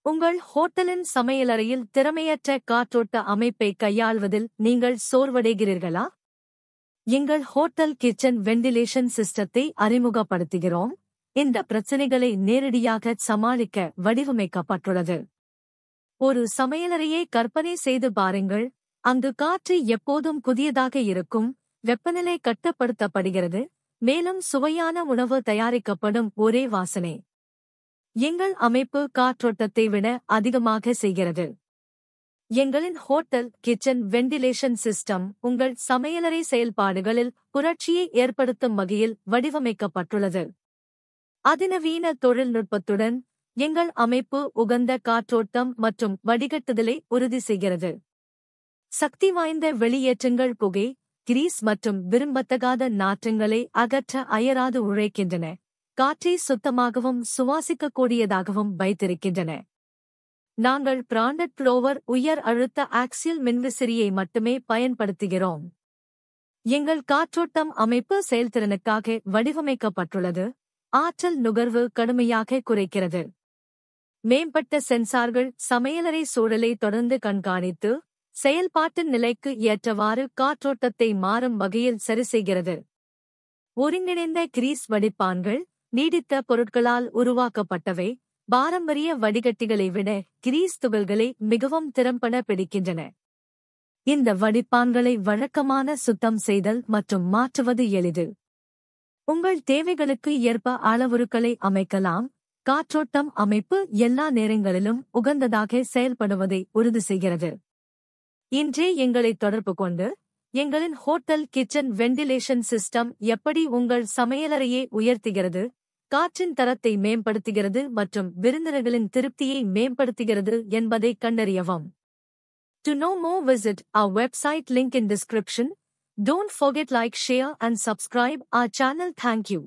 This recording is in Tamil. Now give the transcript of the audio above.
உங்கள் ஹோட்டலின் சமையலறையில் திறமையற்ற காற்றோட்ட அமைப்பை கையாள்வதில் நீங்கள் சோர்வடைகிறீர்களா? எங்கள் ஹோட்டல் கிச்சன் வெண்டிலேஷன் சிஸ்டத்தை அறிமுகப்படுத்துகிறோம். இந்த பிரச்சினைகளை நேரடியாக சமாளிக்க வடிவமைக்கப்பட்டுள்ளது. ஒரு சமையலறையை கற்பனை செய்து பாருங்கள். அங்கு காற்று எப்போதும் புதியதாக இருக்கும், வெப்பநிலை கட்டுப்படுத்தப்படுகிறது, மேலும் சுவையான உணவு தயாரிக்கப்படும் ஒரே வாசனை. எங்கள் அமைப்பு காற்றோட்டத்தை விட அதிகமாக செய்கிறது. எங்களின் ஹோட்டல் கிச்சன் வெண்டிலேஷன் சிஸ்டம் உங்கள் சமையலறை செயல்பாடுகளில் புரட்சியை ஏற்படுத்தும் வகையில் வடிவமைக்கப்பட்டுள்ளது. அதிநவீன தொழில்நுட்பத்துடன் எங்கள் அமைப்பு உகந்த காற்றோட்டம் மற்றும் வடிகட்டுதலை உறுதி செய்கிறது. சக்தி வாய்ந்த வெளியேற்றங்கள் புகை, கிரீஸ் மற்றும் விரும்பத்தகாத நாற்றங்களை அகற்ற அயராது உழைக்கின்றன, காற்றை சுத்தமாகவும் சுவாசிக்கக்கூடியதாகவும் வைத்திருக்கின்றன. நாங்கள் பிராண்டட் ப்ளோவர் உயர் அழுத்த ஆக்சியல் மின்விசிறியை மட்டுமே பயன்படுத்துகிறோம். எங்கள் காற்றோட்டம் அமைப்பு செயல்திறனுக்காக வடிவமைக்கப்பட்டுள்ளது, ஆற்றல் நுகர்வு கடுமையாக குறைக்கிறது. மேம்பட்ட சென்சார்கள் சமையலறை சூழலை தொடர்ந்து கண்காணித்து செயல்பாட்டு நிலைக்கு ஏற்றவாறு காற்றோட்டத்தை மாறும் வகையில் சரிசெய்கிறது. ஒருங்கிணைந்த கிரீஸ் வடிப்பான்கள் நீடித்த பொருட்களால் உருவாக்கப்பட்டவை, பாரம்பரிய வடிகட்டிகளை விட கிரீஸ் துகள்களை மிகவும் திறம்பட பிடிக்கின்றன. இந்த வடிப்பான்களை வழக்கமான சுத்தம் செய்தல் மற்றும் மாற்றுவது எளிது. உங்கள் தேவைகளுக்கு ஏற்ப அளவுருக்களை அமைக்கலாம். காற்றோட்டம் அமைப்பு எல்லா நேரங்களிலும் உகந்ததாக செயல்படுவதை உறுதி செய்கிறது. இன்றே எங்களை தொடர்பு கொண்டு எங்களின் ஹோட்டல் கிச்சன் வெண்டிலேஷன் சிஸ்டம் எப்படி உங்கள் சமையலறையை உயர்த்துகிறது, காற்றின் தரத்தை மேம்படுத்துகிறது மற்றும் விருந்தினர்களின் திருப்தியை மேம்படுத்துகிறது என்பதை கண்டறியவும். To know more, visit our website, link in description. Don't forget like, share and subscribe our channel. Thank you.